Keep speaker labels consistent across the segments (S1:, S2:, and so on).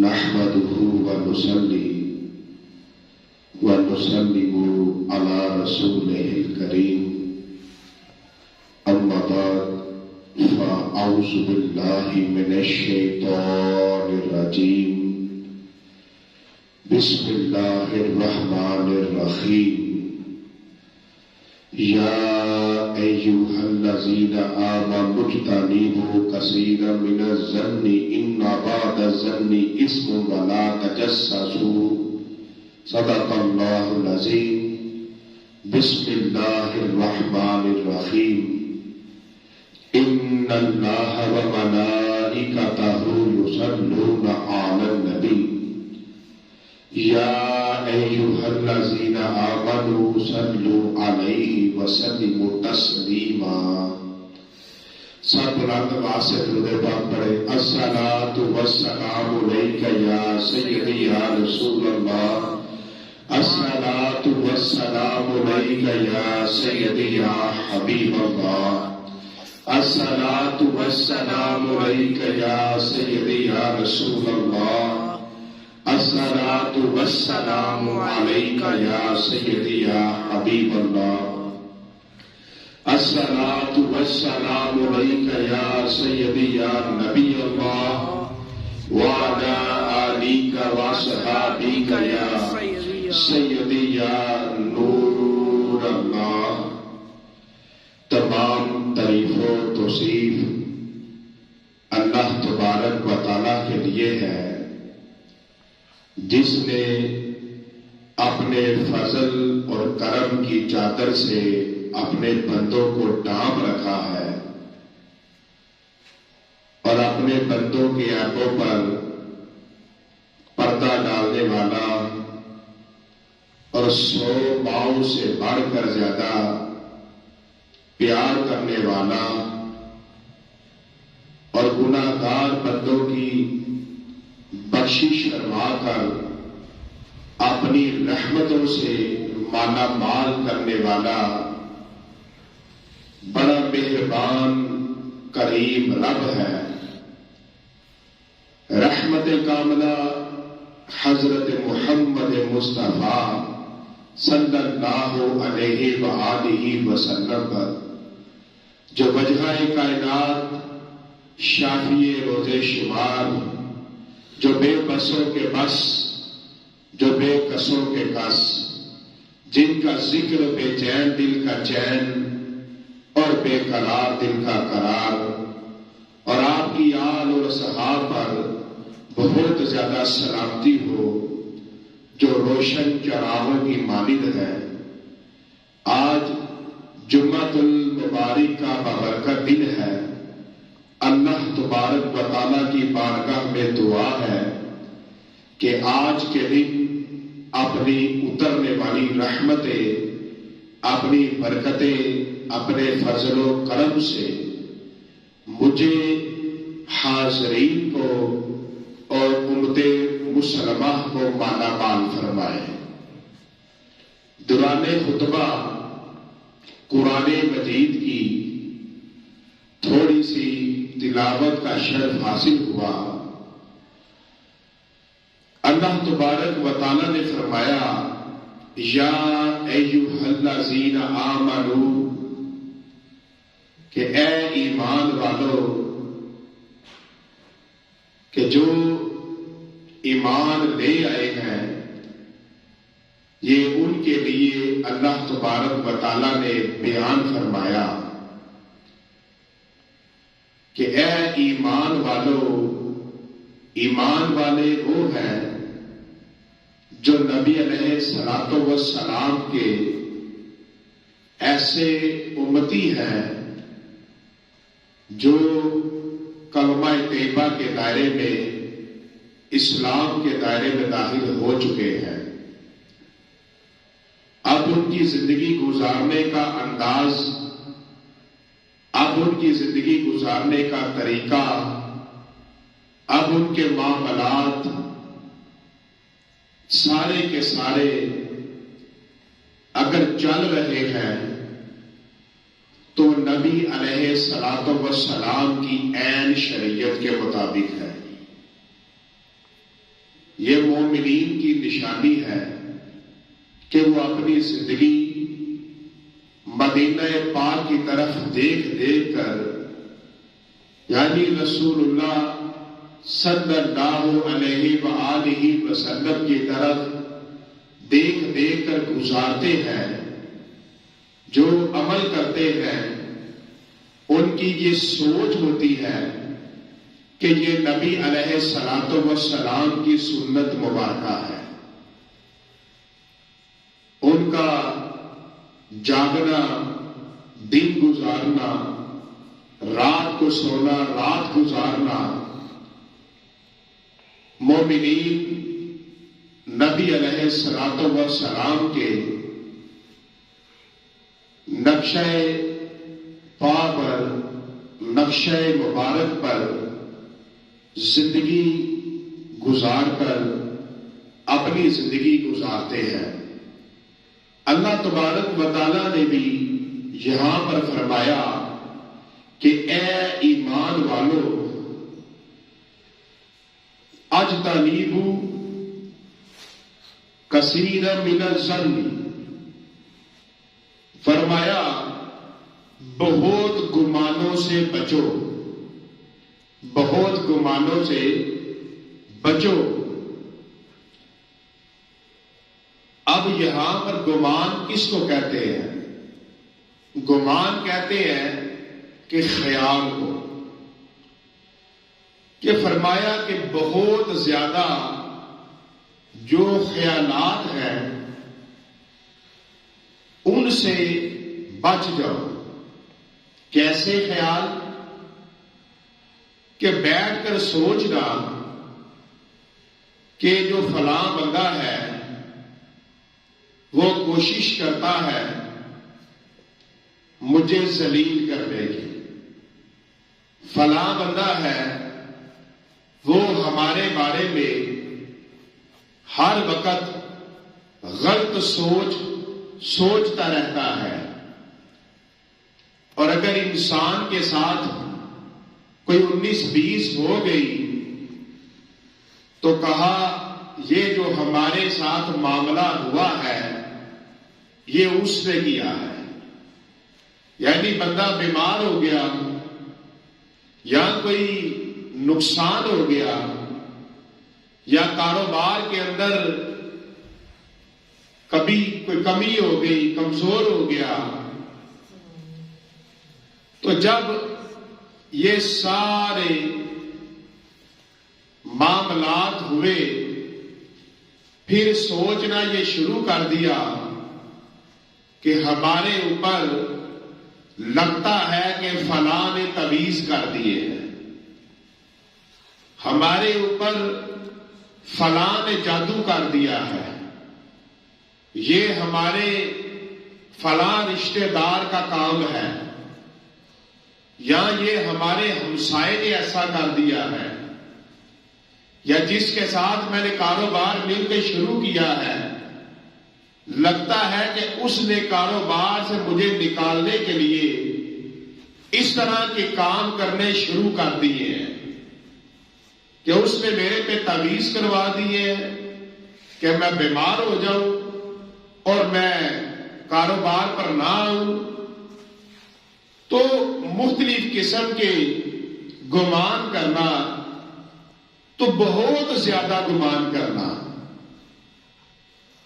S1: نحمده ونصلي ونسلم على رسوله الكريم أما بعد فأعوذ بالله من الشيطان الرجيم بسم الله الرحمن الرحيم يا أيها الذين آمنوا اجتنبوا كثيرا من الظن إن بعض الظن إثم ولا تجسسوا صدق الله العظيم بسم الله الرحمن الرحيم إن الله وملائكته يصلون على النبي يا أيها الذين آمنوا صلوا عليه وسلموا تسليما سب بلند واسط درود پاک پڑھے الصلاۃ والسلام علیک یا سیدی یا رسول اللہ الصلاۃ والسلام علیک یا سیدی یا حبیب اللہ الصلاۃ والسلام علیک یا سیدی یا رسول اللہ الصلاۃ والسلام علیک یا سیدی یا حبیب اللہ الصلاۃ والسلام علیک یا سیدی یا نبی اللہ وعلی آلک وصحابک یا سیدی یا نور اللہ۔ تمام تعریف و توصیف اللہ تبارک و تعالیٰ کے لیے ہے جس نے اپنے فضل اور کرم کی چادر سے اپنے بندوں کو ڈھانپ رکھا ہے اور اپنے بندوں کے عیبوں پر پردہ ڈالنے والا اور 100 ماؤں سے بڑھ کر زیادہ پیار کرنے والا اور گناہگار بندوں کی بخشش فرما کر اپنی رحمتوں سے مالا مال کرنے والا بڑا مہربان کریم رب ہے۔ رحمت کاملہ حضرت محمد مصطفیٰ صلی اللہ علیہ وآلہ وسلم پر جو وجہ کائنات شافی روز شمار جو بے بسوں کے بس جو بے کسوں کے کس جن کا ذکر بے چین دل کا چین اور بے قرار دل کا قرار اور آپ کی آل اور صحاب پر بہت زیادہ سلامتی ہو جو روشن چراغوں کی مانند ہے۔ آج جمعۃ المبارک کا بابرکت دن ہے۔ اللہ تبارک و تعالیٰ کی بارگاہ میں دعا ہے کہ آج کے دن اپنی اترنے والی رحمتیں اپنی برکتیں اپنے فضل و کرم سے مجھے حاضرین کو اور امت مسلمہ کو مالا مال فرمائے۔ دوران خطبہ قرآن مجید کی تھوڑی سی تلاوت کا شرف حاصل ہوا۔ اللہ تبارک و تعالیٰ نے فرمایا یا ایھا الذین آمنو کہ اے ایمان والو کہ جو ایمان لے آئے ہیں یہ ان کے لیے اللہ تبارک و تعالیٰ نے بیان فرمایا کہ اے ایمان والو، ایمان والے وہ ہیں جو نبی علیہ الصلوۃ والسلام کے ایسے امتی ہیں جو کلمہ طیبہ کے دائرے میں اسلام کے دائرے میں داخل ہو چکے ہیں۔ اب ان کی زندگی گزارنے کا انداز، اب ان کی زندگی گزارنے کا طریقہ، اب ان کے معاملات سارے کے سارے اگر چل رہے ہیں تو نبی علیہ الصلوۃ والسلام کی عین شریعت کے مطابق ہے۔ یہ مومنین کی نشانی ہے کہ وہ اپنی زندگی مدینہ پاک کی طرف دیکھ دیکھ کر، یعنی رسول اللہ صلی اللہ علیہ وآلہ وسلم کی طرف دیکھ دیکھ کر گزارتے ہیں، جو عمل کرتے ہیں ان کی یہ سوچ ہوتی ہے کہ یہ نبی علیہ الصلوۃ والسلام کی سنت مبارکہ ہے۔ ان کا جاگنا، دن گزارنا، رات کو سونا، رات گزارنا، مومنین نبی علیہ الصلوۃ والسلام کے نقشہ پا پر، نقشہ مبارک پر زندگی گزار کر اپنی زندگی گزارتے ہیں۔ اللہ تبارک و تعالیٰ نے بھی یہاں پر فرمایا کہ اے ایمان والو اجتنبوا کثیرا من الظن، فرمایا بہت گمانوں سے بچو، بہت گمانوں سے بچو۔ اب یہاں پر گمان کس کو کہتے ہیں؟ گمان کہتے ہیں کہ خیال کو، کہ فرمایا کہ بہت زیادہ جو خیالات ہیں ان سے بچ جاؤ۔ کیسے خیال؟ کہ بیٹھ کر سوچنا کہ جو فلاں بندہ ہے وہ کوشش کرتا ہے مجھے ذلیل کرنے کی، فلاں بندہ ہے وہ ہمارے بارے میں ہر وقت غلط سوچتا رہتا ہے۔ اور اگر انسان کے ساتھ کوئی 19-20 ہو گئی تو کہا یہ جو ہمارے ساتھ معاملہ ہوا ہے یہ اس نے کیا ہے، یعنی بندہ بیمار ہو گیا یا کوئی نقصان ہو گیا یا کاروبار کے اندر کبھی کوئی کمی ہو گئی، کمزور ہو گیا، تو جب یہ سارے معاملات ہوئے پھر سوچنا یہ شروع کر دیا کہ ہمارے اوپر لگتا ہے کہ فلاں نے تعویذ کر دیے ہیں، ہمارے اوپر فلاں نے جادو کر دیا ہے، یہ ہمارے فلاں رشتہ دار کا کام ہے، یا یہ ہمارے ہمسائے نے ایسا کر دیا ہے، یا جس کے ساتھ میں نے کاروبار مل کے شروع کیا ہے لگتا ہے کہ اس نے کاروبار سے مجھے نکالنے کے لیے اس طرح کے کام کرنے شروع کر دیے ہیں کہ اس نے میرے پہ تعویذ کروا دیے ہیں کہ میں بیمار ہو جاؤں اور میں کاروبار پر نہ آؤں۔ تو مختلف قسم کے گمان کرنا، تو بہت زیادہ گمان کرنا،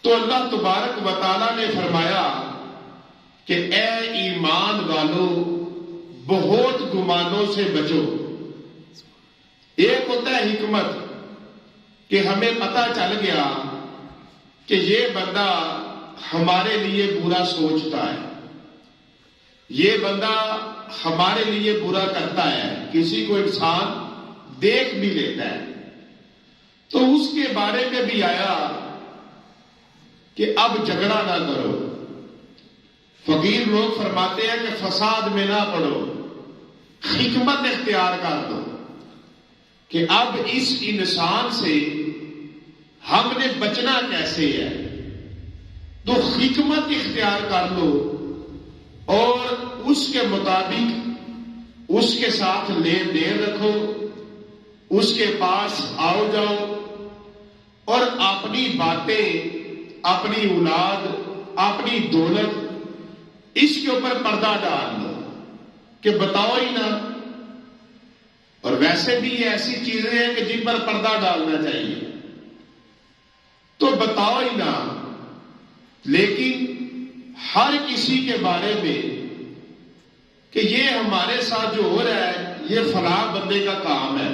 S1: تو اللہ تبارک و تعالیٰ نے فرمایا کہ اے ایمان والو بہت گمانوں سے بچو۔ ایک ہوتا ہے حکمت کہ ہمیں پتہ چل گیا کہ یہ بندہ ہمارے لیے برا سوچتا ہے، یہ بندہ ہمارے لیے برا کرتا ہے، کسی کو انسان دیکھ بھی لیتا ہے، تو اس کے بارے میں بھی آیا کہ اب جھگڑا نہ کرو۔ فقیر لوگ فرماتے ہیں کہ فساد میں نہ پڑو، حکمت اختیار کر دو کہ اب اس انسان سے ہم نے بچنا کیسے ہے، تو حکمت اختیار کر لو اور اس کے مطابق اس کے ساتھ لین دین رکھو، اس کے پاس آؤ جاؤ اور اپنی باتیں، اپنی اولاد، اپنی دولت اس کے اوپر پردہ ڈال دو کہ بتاؤ ہی نہ. اور ویسے بھی یہ ایسی چیزیں ہیں کہ جن پر پردہ ڈالنا چاہیے، تو بتاؤ ہی نہ. لیکن ہر کسی کے بارے میں کہ یہ ہمارے ساتھ جو ہو رہا ہے یہ فلاں بندے کا کام ہے،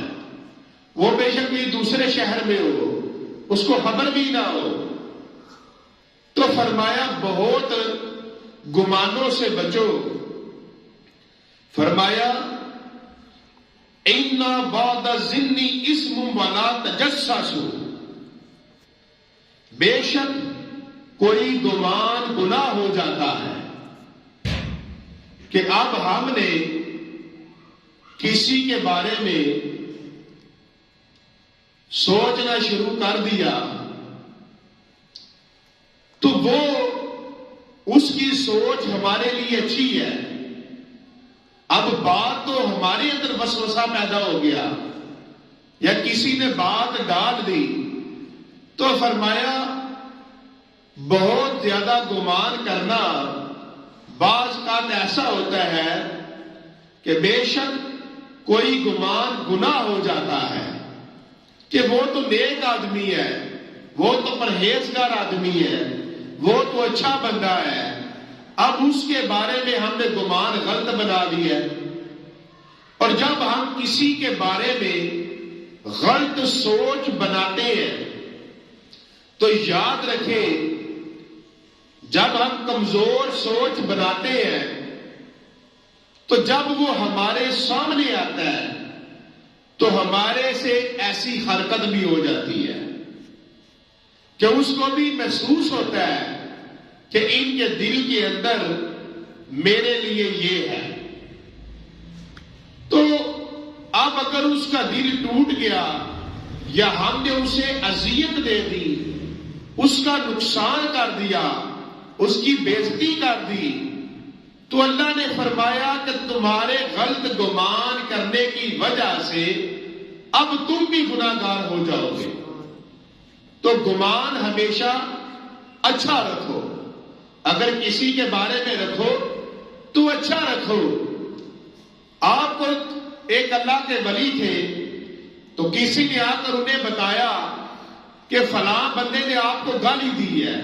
S1: وہ بے شک بھی دوسرے شہر میں ہو، اس کو خبر بھی نہ ہو. تو فرمایا بہت گمانوں سے بچو. فرمایا اِنَّ بَعْدَ الظِّنِّ اِثْمٌ وَلَا تَجَسَّسُوا، بے شک کوئی گمان گناہ ہو جاتا ہے کہ اب ہم نے کسی کے بارے میں سوچنا شروع کر دیا تو وہ اس کی سوچ ہمارے لیے اچھی ہے. اب بات تو ہمارے اندر وسوسہ پیدا ہو گیا یا کسی نے بات ڈال دی، تو فرمایا بہت زیادہ گمان کرنا بعض کا ایسا ہوتا ہے کہ بے شک کوئی گمان گناہ ہو جاتا ہے کہ وہ تو نیک آدمی ہے، وہ تو پرہیزگار آدمی ہے، وہ تو اچھا بندہ ہے. اب اس کے بارے میں ہم نے گمان غلط بنا دیا. اور جب ہم کسی کے بارے میں غلط سوچ بناتے ہیں تو یاد رکھیں، جب ہم کمزور سوچ بناتے ہیں تو جب وہ ہمارے سامنے آتا ہے تو ہمارے سے ایسی حرکت بھی ہو جاتی ہے کہ اس کو بھی محسوس ہوتا ہے کہ ان کے دل کے اندر میرے لیے یہ ہے. تو اب اگر اس کا دل ٹوٹ گیا یا ہم نے اسے اذیت دے دی، اس کا نقصان کر دیا، اس کی بےزتی کر دی، تو اللہ نے فرمایا کہ تمہارے غلط گمان کرنے کی وجہ سے اب تم بھی گناہگار ہو جاؤ گے. تو گمان ہمیشہ اچھا رکھو. اگر کسی کے بارے میں رکھو تو اچھا رکھو. آپ کو ایک اللہ کے ولی تھے تو کسی نے آ کر انہیں بتایا کہ فلاں بندے نے آپ کو گالی دی ہے،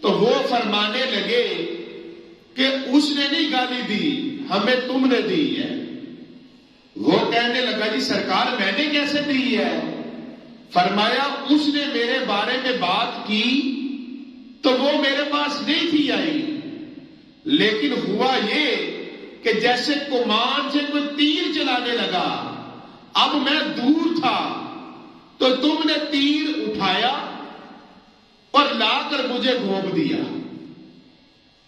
S1: تو وہ فرمانے لگے کہ اس نے نہیں گالی دی، ہمیں تم نے دی ہے. وہ کہنے لگا جی سرکار میں نے کیسے دی ہے؟ فرمایا اس نے میرے بارے میں بات کی تو وہ میرے پاس نہیں تھی آئی، لیکن ہوا یہ کہ جیسے کمان سے کوئی تیر چلانے لگا، اب میں دور تھا تو تم نے تیر اٹھایا اور لا کر مجھے گھونپ دیا.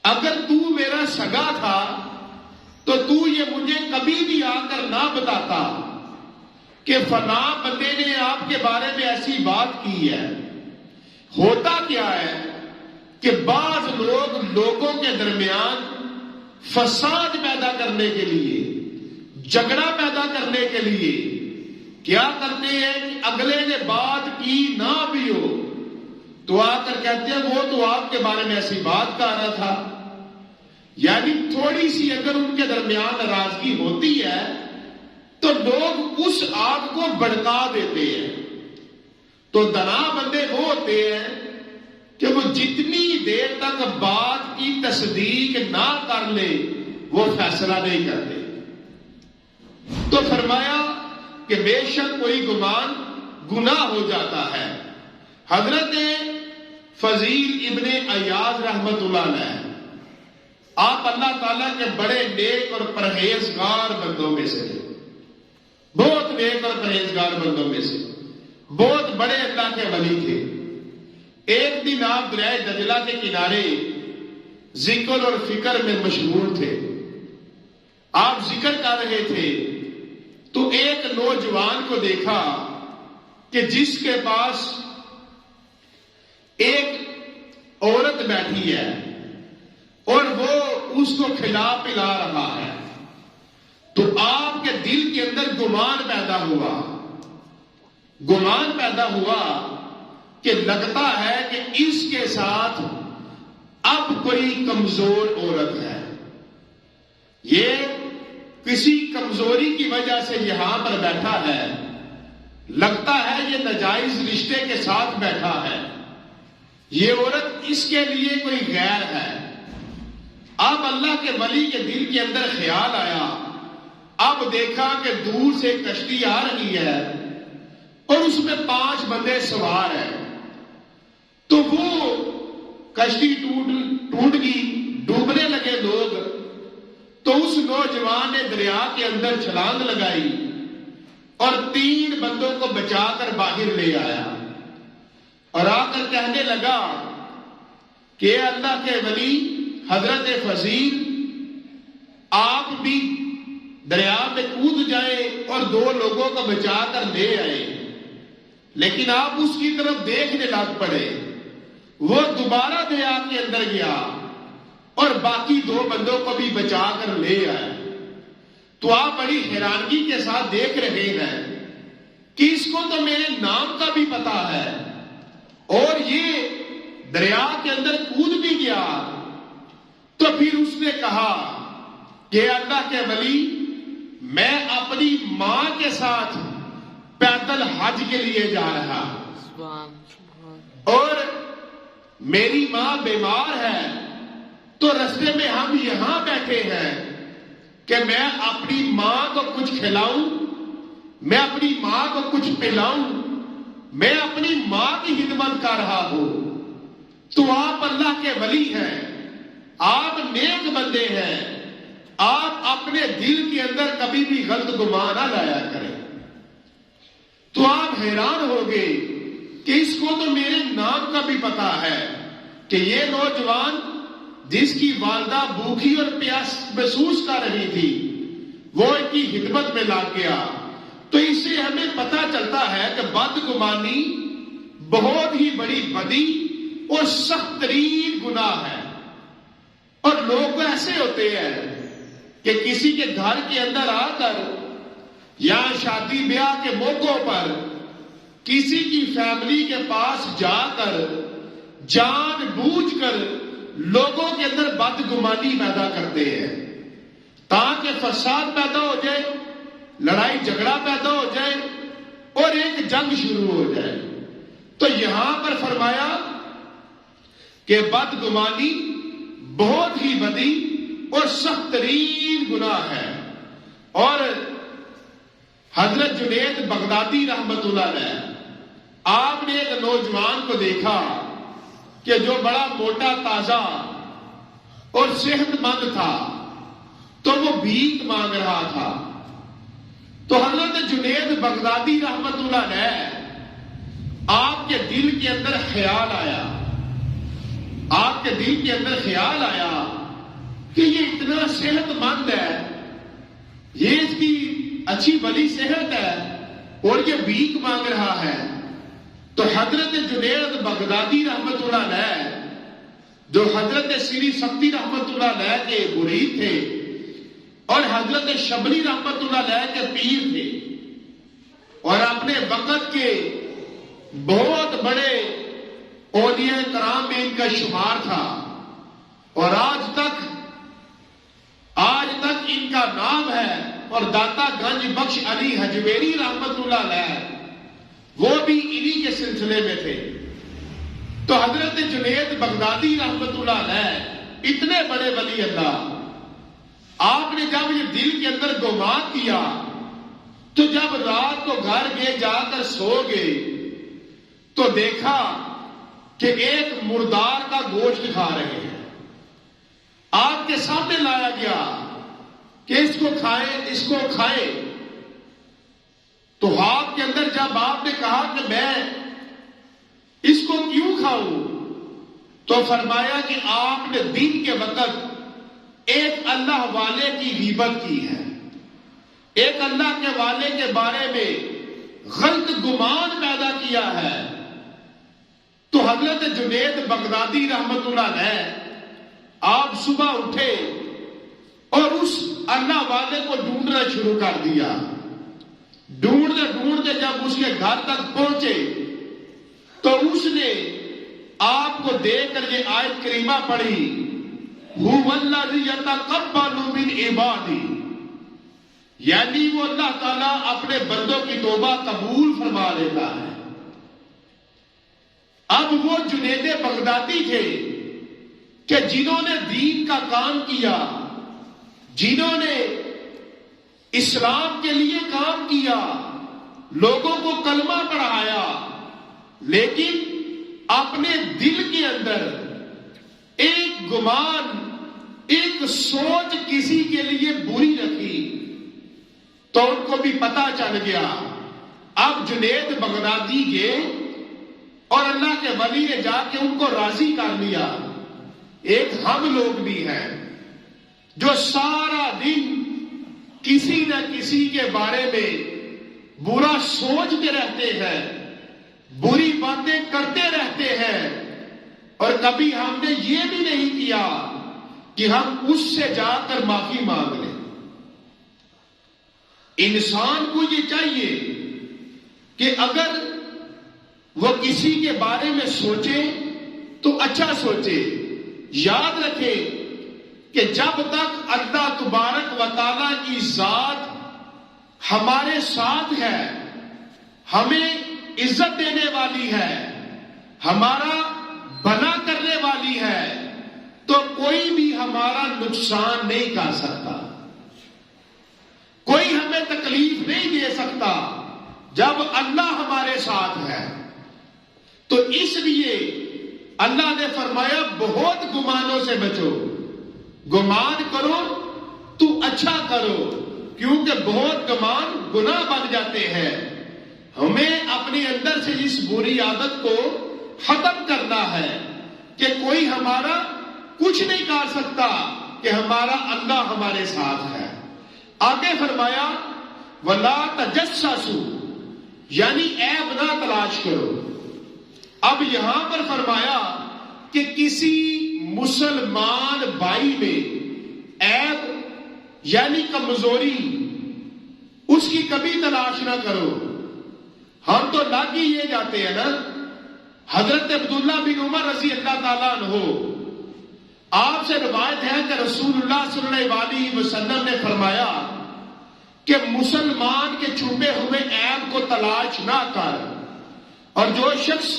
S1: اگر تو میرا سگا تھا تو تو یہ مجھے کبھی بھی آ کر نہ بتاتا کہ فلاں بندے نے آپ کے بارے میں ایسی بات کی ہے. ہوتا کیا ہے کہ بعض لوگ لوگوں کے درمیان فساد پیدا کرنے کے لیے، جھگڑا پیدا کرنے کے لیے کیا کرتے ہیں کہ اگلے نے بات کی نہ بھی ہو تو آ کر کہتے ہیں وہ تو آپ کے بارے میں ایسی بات کہہ رہا تھا. یعنی تھوڑی سی اگر ان کے درمیان ناراضگی ہوتی ہے تو لوگ اس آگ کو بھڑکا دیتے ہیں. تو دنا بندے وہ ہوتے ہیں کہ وہ جتنی دیر تک بات کی تصدیق نہ کر لے وہ فیصلہ نہیں کرتے. تو فرمایا کہ بے شک کوئی گمان گناہ ہو جاتا ہے. حضرت فضیل ابن عیاض رحمت اللہ علیہ، آپ اللہ تعالیٰ کے بڑے نیک اور پرہیزگار بندوں میں سے تھے، بہت نیک اور پرہیزگار بندوں میں سے، بہت بڑے اللہ کے ولی تھے. ایک دن آپ دریائے دجلہ کے کنارے ذکر اور فکر میں مشغول تھے. آپ ذکر کر رہے تھے تو ایک نوجوان کو دیکھا کہ جس کے پاس ایک عورت بیٹھی ہے اور وہ اس کو کھلا پلا رہا ہے. تو آپ کے دل کے اندر گمان پیدا ہوا کہ لگتا ہے کہ اس کے ساتھ اب کوئی کمزور عورت ہے، یہ کسی کمزوری کی وجہ سے یہاں پر بیٹھا ہے، لگتا ہے یہ ناجائز رشتے کے ساتھ بیٹھا ہے، یہ عورت اس کے لیے کوئی غیر ہے۔ اب اللہ کے ولی کے دل کے اندر خیال آیا، اب دیکھا کہ دور سے کشتی آ رہی ہے اور اس میں 5 بندے سوار ہیں، تو وہ کشتی ٹوٹ گئی، ڈوبنے لگے لوگ، تو اس نوجوان نے دریا کے اندر چھلانگ لگائی اور 3 بندوں کو بچا کر باہر لے آیا اور آ کر کہنے لگا کہ اللہ کے ولی حضرت فضیل، آپ بھی دریا میں کود جائیں اور 2 لوگوں کو بچا کر لے آئے، لیکن آپ اس کی طرف دیکھنے لگ پڑے۔ وہ دوبارہ دریا کے اندر گیا اور باقی 2 بندوں کو بھی بچا کر لے آئے۔ تو آپ بڑی حیرانگی کے ساتھ دیکھ رہے ہیں کہ اس کو تو میرے نام کا بھی پتا ہے اور یہ دریا کے اندر کود بھی گیا۔ تو پھر اس نے کہا کہ اللہ کے ولی، میں اپنی ماں کے ساتھ پیدل حج کے لیے جا رہا اور میری ماں بیمار ہے، تو رستے میں ہم یہاں بیٹھے ہیں کہ میں اپنی ماں کو کچھ کھلاؤں، میں اپنی ماں کو کچھ پلاؤں، میں اپنی ماں کی خدمت کر رہا ہوں۔ تو آپ اللہ کے ولی ہیں، آپ نیک بندے ہیں، آپ اپنے دل کے اندر کبھی بھی غلط گمان نہ لایا کریں۔ تو آپ حیران ہو گئے کہ اس کو تو میرے نام کا بھی پتا ہے کہ یہ نوجوان جس کی والدہ بھوکی اور پیاس محسوس کر رہی تھی وہ ان کی خدمت میں لگ گیا۔ تو اس سے ہمیں پتا چلتا ہے کہ بدگمانی بہت ہی بڑی بدی اور سخت ترین گناہ ہے، اور لوگ ایسے ہوتے ہیں کہ کسی کے گھر کے اندر آ کر یا شادی بیاہ کے موقعوں پر کسی کی فیملی کے پاس جا کر جان بوجھ کر لوگوں کے اندر بدگمانی پیدا کرتے ہیں تاکہ فساد پیدا ہو جائے، لڑائی جھگڑا پیدا ہو جائے اور ایک جنگ شروع ہو جائے۔ تو یہاں پر فرمایا کہ بدگمانی بہت ہی بدی اور سخت ترین گناہ ہے۔ اور حضرت جنید بغدادی رحمت اللہ علیہ، آپ نے ایک نوجوان کو دیکھا کہ جو بڑا موٹا تازہ اور صحت مند تھا، تو وہ بھیک مانگ رہا تھا۔ تو حضرت جنید بغدادی رحمت اللہ علیہ، آپ کے دل کے اندر خیال آیا، آپ کے دل کے اندر خیال آیا کہ یہ اتنا صحت مند ہے، یہ اس کی اچھی بلی صحت ہے اور یہ بھیک مانگ رہا ہے۔ تو حضرت جنید بغدادی رحمت اللہ علیہ، جو حضرت سری سختی رحمت اللہ علیہ کے مرید تھے اور حضرت شبلی رحمت اللہ علیہ کے پیر تھے اور اپنے وقت کے بہت بڑے اولیاء کرام میں ان کا شمار تھا، اور آج تک ان کا نام ہے، اور داتا گنج بخش علی حجویری رحمت اللہ علیہ وہ بھی انہی کے سلسلے میں تھے۔ تو حضرت جنید بغدادی رحمت اللہ علیہ اتنے بڑے ولی اللہ، آپ نے جب یہ دل کے اندر گمان کیا تو جب رات کو گھر گئے جا کر سو گئے تو دیکھا کہ ایک مردار کا گوشت کھا رہے ہیں۔ آپ کے سامنے لایا گیا کہ اس کو کھائے۔ تو آپ کے اندر جب آپ نے کہا کہ میں اس کو کیوں کھاؤں، تو فرمایا کہ آپ نے دن کے وقت ایک اللہ والے کی غیبت کی ہے، ایک اللہ کے والے کے بارے میں غلط گمان پیدا کیا ہے۔ تو حضرت جنید بغدادی رحمت اللہ علیہ، آپ صبح اٹھے اور اس اللہ والے کو ڈھونڈنا شروع کر دیا۔ ڈھونڈتے ڈھونڈتے جب اس کے گھر تک پہنچے تو اس نے آپ کو دیکھ کر یہ آیت کریمہ پڑھی، هو الذی یتقبل من عبادی، یعنی وہ اللہ تعالیٰ اپنے بندوں کی توبہ قبول فرما لیتا ہے۔ اب وہ جنید بغدادی تھے کہ جنہوں نے دین کا کام کیا، جنہوں نے اسلام کے لیے کام کیا، لوگوں کو کلمہ پڑھایا، لیکن اپنے دل کے اندر ایک گمان، ایک سوچ کسی کے لیے بری رکھی، تو ان کو بھی پتا چل گیا۔ اب جنید بغدادی گئے اور اللہ کے ولی نے جا کے ان کو راضی کر لیا۔ ایک ہم لوگ بھی ہیں جو سارا دن کسی نہ کسی کے بارے میں برا سوچتے رہتے ہیں، بری باتیں کرتے رہتے ہیں، اور کبھی ہم نے یہ بھی نہیں کیا کہ ہم اس سے جا کر معافی مانگ لیں۔ انسان کو یہ چاہیے کہ اگر وہ کسی کے بارے میں سوچے تو اچھا سوچے، یاد رکھے کہ جب تک اللہ تبارک و تعالیٰ کی ذات ہمارے ساتھ ہے، ہمیں عزت دینے والی ہے، ہمارا بنا کرنے والی ہے، تو کوئی بھی ہمارا نقصان نہیں کر سکتا، کوئی ہمیں تکلیف نہیں دے سکتا جب اللہ ہمارے ساتھ ہے۔ تو اس لیے اللہ نے فرمایا بہت گمانوں سے بچو، گمان کرو تو اچھا کرو، کیونکہ بہت گمان گناہ بن جاتے ہیں۔ ہمیں اپنے اندر سے اس بری عادت کو ختم کرنا ہے کہ کوئی ہمارا کچھ نہیں کر سکتا، کہ ہمارا اللہ ہمارے ساتھ ہے۔ آگے فرمایا وَلَا تَجَسَّسُوا، یعنی عیب نہ تلاش کرو۔ اب یہاں پر فرمایا کہ کسی مسلمان بھائی میں عیب یعنی کمزوری اس کی کبھی تلاش نہ کرو۔ ہم تو لگ ہی یہ جاتے ہیں نا۔ حضرت عبداللہ بن عمر رضی اللہ تعالیٰ عنہ، آپ سے روایت ہے کہ رسول اللہ صلی اللہ علیہ وسلم نے فرمایا کہ مسلمان کے چھپے ہوئے عیب کو تلاش نہ کر، اور جو شخص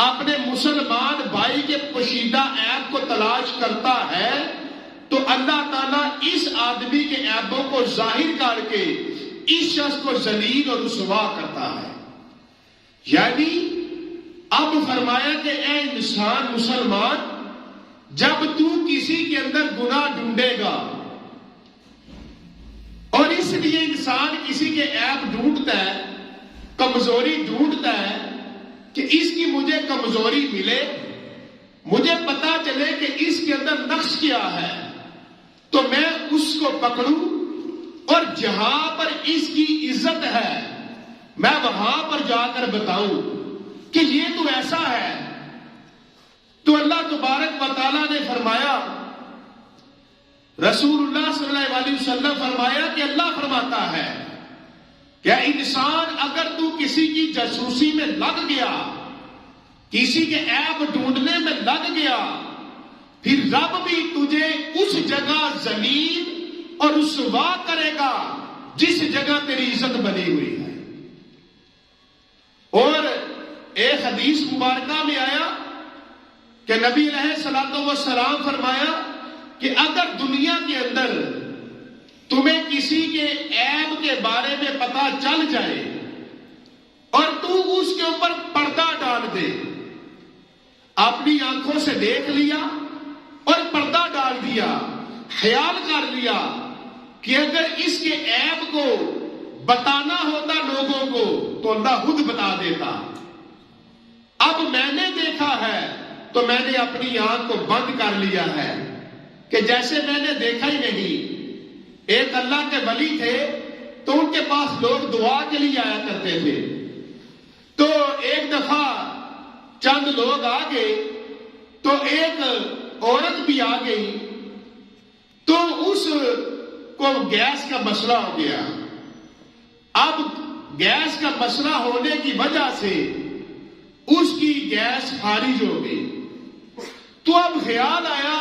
S1: اپنے مسلمان بھائی کے پوشیدہ عیب کو تلاش کرتا ہے تو اللہ تعالیٰ اس آدمی کے عیبوں کو ظاہر کر کے اس شخص کو ذلیل اور رسوا کرتا ہے۔ یعنی اب فرمایا کہ اے انسان مسلمان، جب تو کسی کے اندر گناہ ڈھونڈے گا، اور اس لیے انسان کسی کے عیب ڈھونڈتا ہے، کمزوری ڈھونڈتا ہے کہ اس کی مجھے کمزوری ملے، مجھے پتا چلے کہ اس کے اندر نقص کیا ہے، تو میں اس کو پکڑوں اور جہاں پر اس کی عزت ہے میں وہاں پر جا کر بتاؤں کہ یہ تو ایسا ہے۔ تو اللہ تبارک و تعالیٰ نے فرمایا، رسول اللہ صلی اللہ علیہ وسلم فرمایا کہ اللہ فرماتا ہے کہ انسان اگر تو کسی کی جاسوسی میں لگ گیا، کسی کے عیب ڈھونڈنے میں لگ گیا، پھر رب بھی تجھے اس جگہ ذلیل اور رسوا کرے گا جس جگہ تیری عزت بنی ہوئی ہے۔ اور ایک حدیث مبارکہ میں آیا کہ نبی علیہ الصلوۃ والسلام فرمایا کہ اگر دنیا کے اندر تمہیں کسی کے عیب کے بارے میں پتا چل جائے اور تو اس کے اوپر پردہ ڈال دے، اپنی آنکھوں سے دیکھ لیا اور پردہ ڈال دیا، خیال کر لیا کہ اگر اس کے عیب کو بتانا ہوتا لوگوں کو تو اللہ خود بتا دیتا، اب میں نے دیکھا ہے تو میں نے اپنی آنکھ کو بند کر لیا ہے کہ جیسے میں نے دیکھا ہی نہیں۔ ایک اللہ کے ولی تھے تو ان کے پاس لوگ دعا کے لیے آیا کرتے تھے، تو ایک دفعہ چند لوگ آ گئے تو ایک عورت بھی آ گئی، تو اس کو گیس کا مسئلہ ہو گیا۔ اب گیس کا مسئلہ ہونے کی وجہ سے اس کی گیس خارج ہو گئی. تو اب خیال آیا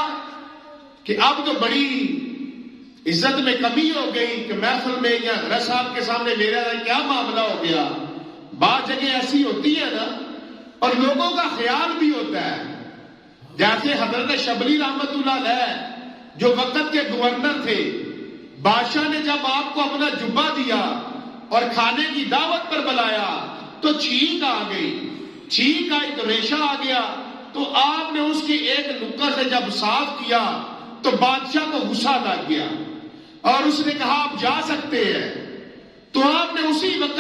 S1: کہ اب تو بڑی عزت میں کمی ہو گئی کہ محفل میں یا حضرت صاحب کے سامنے میرا کیا معاملہ ہو گیا. بعض جگہ ایسی ہوتی ہے نا، اور لوگوں کا خیال بھی ہوتا ہے. جیسے حضرت شبلی رحمت اللہ علیہ جو وقت کے گورنر تھے، بادشاہ نے جب آپ کو اپنا جبہ دیا اور کھانے کی دعوت پر بلایا تو چھینک آ گئی، چھینک آئی تو ریشہ آ گیا. تو آپ نے اس کی ایک نکر سے جب صاف کیا تو بادشاہ کو غصہ لگ گیا اور اس نے کہا آپ جا سکتے ہیں. تو آپ نے اسی وقت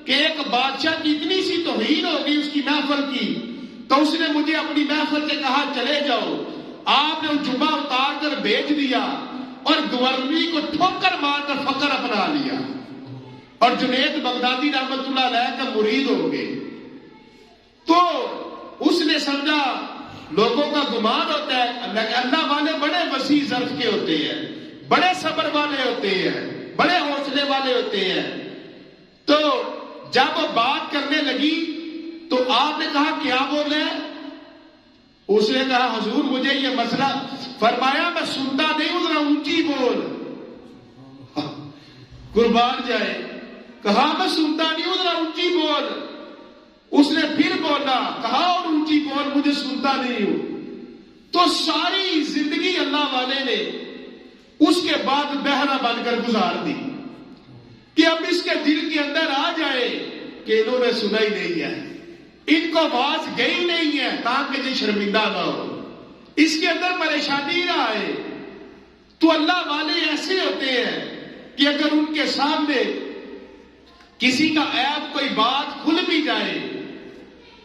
S1: کہ ایک بادشاہ کی اتنی سی توہین ہو گئی اس کی محفل کی، تو اس نے مجھے اپنی محفل سے کہا چلے جاؤ. آپ نے جبہ اتار کر بھیج دیا اور گورنری کو ٹھوکر مار کر فقر اپنا لیا اور جنید بغدادی رحمت اللہ علیہ کا مرید ہو گئے. تو اس نے سمجھا لوگوں کا گمان ہوتا ہے اللہ والے بڑے وسیع ظرف کے ہوتے ہیں، بڑے صبر والے ہوتے ہیں، بڑے حوصلے والے ہوتے ہیں. تو جب وہ بات کرنے لگی تو آپ نے کہا کیا بولے؟ اس نے کہا حضور مجھے یہ مسئلہ، فرمایا میں سنتا نہیں ہوں ذرا اونچی بول. قربان جائے، کہا میں سنتا نہیں ہوں ذرا اونچی بول. اس نے پھر بولا، کہا اور اونچی بول مجھے سنتا نہیں ہوں. تو ساری زندگی اللہ والے نے اس کے بعد بہرا بن کر گزار دی کہ اب اس کے دل کے اندر آ جائے کہ انہوں نے سنا ہی نہیں ہے، ان کو آواز گئی نہیں ہے تاکہ یہ شرمندہ نہ ہو، اس کے اندر پریشانی نہ آئے. تو اللہ والے ایسے ہوتے ہیں کہ اگر ان کے سامنے کسی کا عیب کوئی بات کھل بھی جائے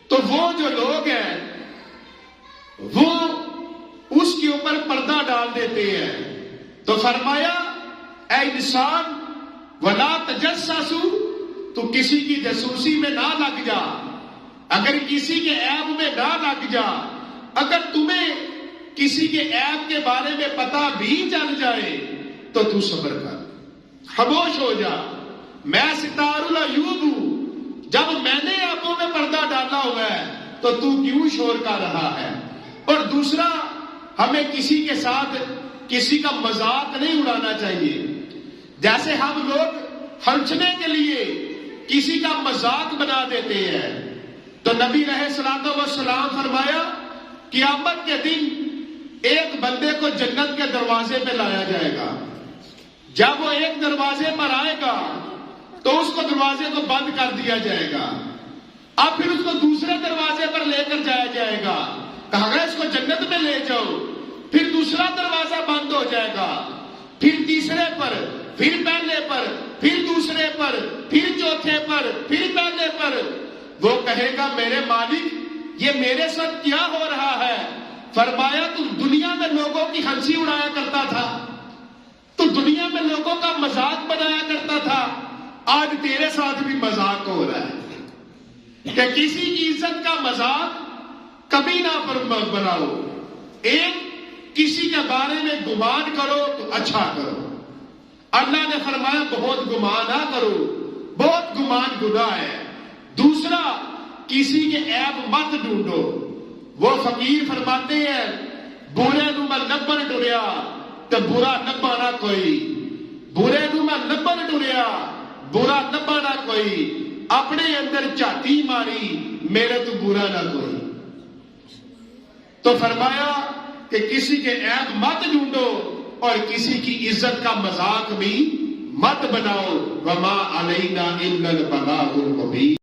S1: تو وہ جو لوگ ہیں وہ اس کے اوپر پردہ ڈال دیتے ہیں. تو فرمایا اے انسان ولا تجسسوا، تو کسی کی جاسوسی میں نہ لگ جا، اگر کسی کے عیب میں نہ لگ جا. اگر تمہیں کسی کے عیب کے بارے میں پتہ بھی چل جائے تو تو صبر کر، خاموش ہو جا. میں ستار العیوب ہوں، جب میں نے عیبوں میں پردہ ڈالا ہوا ہے تو تو کیوں شور کر رہا ہے. اور دوسرا، ہمیں کسی کے ساتھ کسی کا مذاق نہیں اڑانا چاہیے. جیسے ہم لوگ ہنسنے کے لیے کسی کا مذاق بنا دیتے ہیں، تو نبی علیہ الصلوۃ والسلام فرمایا قیامت کے دن ایک بندے کو جنت کے دروازے پہ لایا جائے گا. جب وہ ایک دروازے پر آئے گا تو اس کو دروازے کو بند کر دیا جائے گا. اب پھر اس کو دوسرے دروازے پر لے کر جایا جائے گا، کہا گیا اس کو جنت میں لے جاؤ. پھر دوسرا دروازہ بند ہو جائے گا، پھر تیسرے پر، پھر پہلے پر، پھر دوسرے پر، پھر چوتھے پر، پھر پہلے پر. وہ کہے گا میرے مالک یہ میرے ساتھ کیا ہو رہا ہے؟ فرمایا تو دنیا میں لوگوں کی ہنسی اڑایا کرتا تھا، تو دنیا میں لوگوں کا مذاق بنایا کرتا تھا، آج تیرے ساتھ بھی مذاق ہو رہا ہے. کہ کسی کی عزت کا مذاق کبھی نہ بناؤ. ایک کسی کے بارے میں گمان کرو تو اچھا کرو. اللہ نے فرمایا بہت گمان نہ کرو، بہت گمان گناہ ہے. دوسرا، کسی کے عیب مت ڈھونڈو. وہ فقیر فرماتے ہیں برے نو میں نبن ڈریا تو برا نبا نہ کوئی، برے نو میں نبن ڈریا برا نبا نہ کوئی، اپنے اندر جھاتی ماری میرے تو برا نہ کوئی. تو فرمایا کہ کسی کے عیب مت ڈھونڈو اور کسی کی عزت کا مذاق بھی مت بناؤ. وما علینا الا البلاغ المبین.